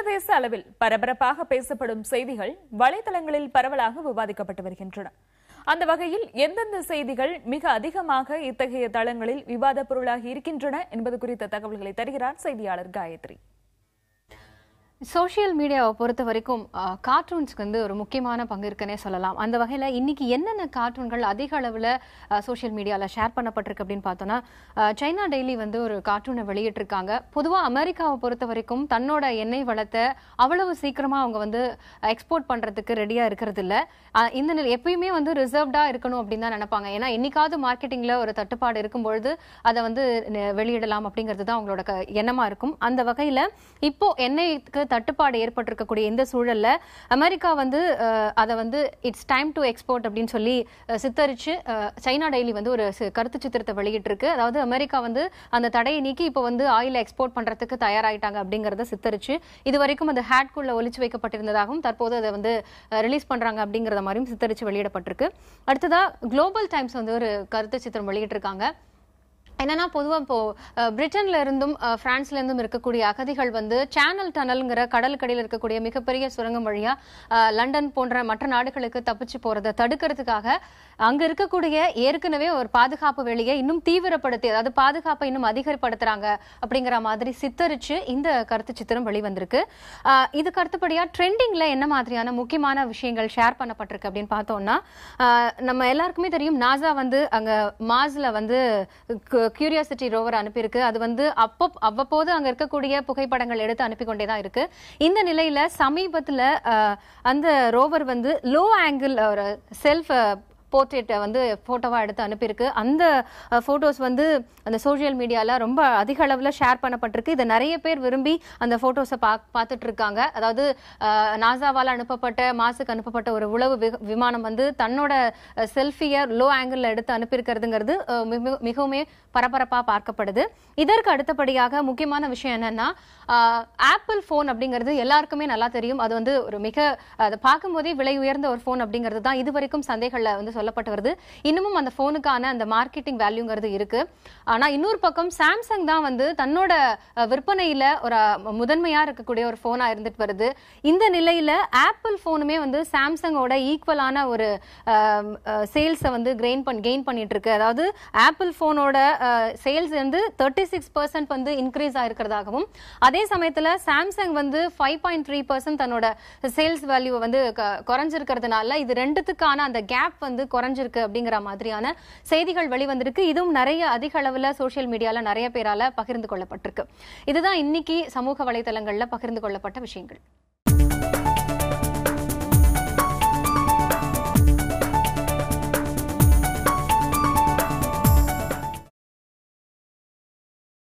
சர்வதேச அளவில் பரபரப்பாக பேசப்படும் செய்திகள் வலைதளங்களில் பரவலாக விவாதிக்கப்பட்டு வருகின்றன. அந்த வகையில் எந்தெந்த செய்திகள் மிக அதிகமாக இத்தகைய தளங்களில் விவாத பொருளாகி இருக்கின்றன என்பது குறித்த தகவல்களை தருகிறார் செய்தியாளர் காயத்ரி. சோஷியல் மீடியாவை பொறுத்த வரைக்கும் கார்ட்டூன்ஸ்க்கு வந்து ஒரு முக்கியமான பங்கு இருக்குன்னே சொல்லலாம். அந்த வகையில் இன்னைக்கு என்னென்ன கார்ட்டூன்கள் அதிக அளவில் சோஷியல் மீடியாவில் ஷேர் பண்ணப்பட்டிருக்கு அப்படின்னு பார்த்தோன்னா, சைனா டெய்லி வந்து ஒரு கார்ட்டூனை வெளியிட்டிருக்காங்க. பொதுவாக அமெரிக்காவை பொறுத்த வரைக்கும் தன்னோட எண்ணெய் வளத்தை அவ்வளவு சீக்கிரமாக அவங்க வந்து எக்ஸ்போர்ட் பண்ணுறதுக்கு ரெடியாக இருக்கிறது இல்லை. இந்த நிலை எப்பயுமே வந்து ரிசர்வ்டாக இருக்கணும் அப்படின்னு தான் நினைப்பாங்க. ஏன்னா என்னைக்காவது மார்க்கெட்டிங்கில் ஒரு தட்டுப்பாடு இருக்கும்பொழுது அதை வந்து வெளியிடலாம் அப்படிங்கிறது தான் அவங்களோட எண்ணமாக இருக்கும். அந்த வகையில் இப்போ எண்ணெய்க்கு தட்டுப்பாடு ஏற்பட்டிருக்கக்கூடிய இந்த சூழல்ல அமெரிக்கா வந்து அதை வந்து இட்ஸ் டைம் டு எக்ஸ்போர்ட் அப்படின்னு சொல்லி சித்தரிச்சு சைனா டெய்லி வந்து ஒரு கருத்து சித்திரத்தை வெளியிட்டு இருக்கு. அதாவது அமெரிக்கா வந்து அந்த தடையை நீக்கி இப்போ வந்து ஆயில எக்ஸ்போர்ட் பண்றதுக்கு தயாராயிட்டாங்க அப்படிங்கறத சித்தரிச்சு இது வரைக்கும் அந்த ஹேட்குள்ள ஒளிச்சு வைக்கப்பட்டிருந்ததாகவும் தற்போது அதை வந்து ரிலீஸ் பண்றாங்க அப்படிங்கறத மாதிரியும் சித்தரிச்சு வெளியிடப்பட்டிருக்கு. அடுத்ததா குளோபல் டைம்ஸ் வந்து ஒரு கருத்து சித்திரம் வெளியிட்டிருக்காங்க. என்னன்னா பொதுவாக இப்போ பிரிட்டன்ல இருந்தும் பிரான்ஸ்ல இருந்தும் இருக்கக்கூடிய அகதிகள் வந்து சேனல் டனல்ங்கிற கடலுக்கடியில் இருக்கக்கூடிய மிகப்பெரிய சுரங்கம் வழியா லண்டன் போன்ற மற்ற நாடுகளுக்கு தப்பிச்சு போறதை தடுக்கிறதுக்காக அங்க இருக்கக்கூடிய ஏற்கனவே ஒரு பாதுகாப்பு வேலையை இன்னும் தீவிரப்படுத்தி, அதாவது பாதுகாப்பை இன்னும் அதிகப்படுத்துறாங்க அப்படிங்கிற மாதிரி சித்தரிச்சு இந்த கருத்து சித்திரம் வெளிவந்திருக்கு. இதுக்கு அடுத்தபடியா ட்ரெண்டிங்ல என்ன மாதிரியான முக்கியமான விஷயங்கள் ஷேர் பண்ணப்பட்டிருக்கு அப்படின்னு பார்த்தோம்னா, நம்ம எல்லாருக்குமே தெரியும் நாசா வந்து அங்க மார்ஸ்ல வந்து கியூரியாசிட்டி ரோவர் அனுப்பியிருக்கு. அது வந்து அவ்வப்போது அங்க இருக்கக்கூடிய புகைப்படங்கள் எடுத்து அனுப்பி கொண்டேதான் இருக்கு. இந்த நிலையில சமீபத்துல அந்த ரோவர் வந்து லோ ஆங்கிள் ஒரு செல்ஃப் போர்ட்ரேட் வந்து போட்டோவா எடுத்து அனுப்பியிருக்கு. அந்த போட்டோஸ் வந்து அந்த சோசியல் மீடியால ரொம்ப அதிக அளவில் ஷேர் பண்ணப்பட்டிருக்கு. இதை நிறைய பேர் விரும்பி அந்த போட்டோஸை பார்த்துட்டு இருக்காங்க. அதாவது நாசாவால் அனுப்பப்பட்ட மாசுக்கு அனுப்பப்பட்ட ஒரு உளவு விமானம் வந்து தன்னோட செல்ஃபியை லோ ஆங்கிள் எடுத்து அனுப்பியிருக்கிறதுங்கிறது மிகவும் பரபரப்பா பார்க்கப்படுது. இதற்கு அடுத்தபடியாக முக்கியமான விஷயம் என்னன்னா, ஆப்பிள் போன் அப்படிங்கிறது எல்லாருக்குமே நல்லா தெரியும். அது வந்து ஒரு அதை பார்க்கும் போதே விலை உயர்ந்த ஒரு போன் அப்படிங்கிறது தான் இது வரைக்கும் சந்தைகள்ல வந்து சொல்லப்பட்டு வருது. இன்னமும் அந்த போனுக்கான அந்த மார்க்கெட்டிங் வேல்யூங்கிறது இருக்கு. ஆனா இன்னொரு பக்கம் சாம்சங் தான் வந்து தன்னோட விற்பனையில ஒரு முதன்மையா இருக்கக்கூடிய ஒரு போனா இருந்துட்டு வருது. இந்த நிலையில ஆப்பிள் போனுமே வந்து சாம்சங்கோட ஈக்குவலான ஒரு சேல்ஸை வந்து கெயின் பண்ணிட்டு இருக்கு. அதாவது ஆப்பிள் போனோட சேல்ஸ் வந்து 36% வந்து இன்க்ரீஸ் ஆயிருக்கிறதாகவும், அதே சமயத்துல சாம்சங் வந்து 5.3% தன்னோட சேல்ஸ் வேல்யூ வந்து குறைஞ்சிருக்கிறதுனால இது ரெண்டுத்துக்கான அந்த கேப் வந்து குறைஞ்சிருக்கு அப்படிங்கிற மாதிரியான செய்திகள் வெளிவந்திருக்கு. இதுவும் நிறைய அதிக அளவுல சோசியல் மீடியால நிறைய பேரால பகிர்ந்து கொள்ளப்பட்டிருக்கு. இதுதான் இன்னைக்கு சமூக வலைதளங்கள்ல பகிர்ந்து கொள்ளப்பட்ட விஷயங்கள்.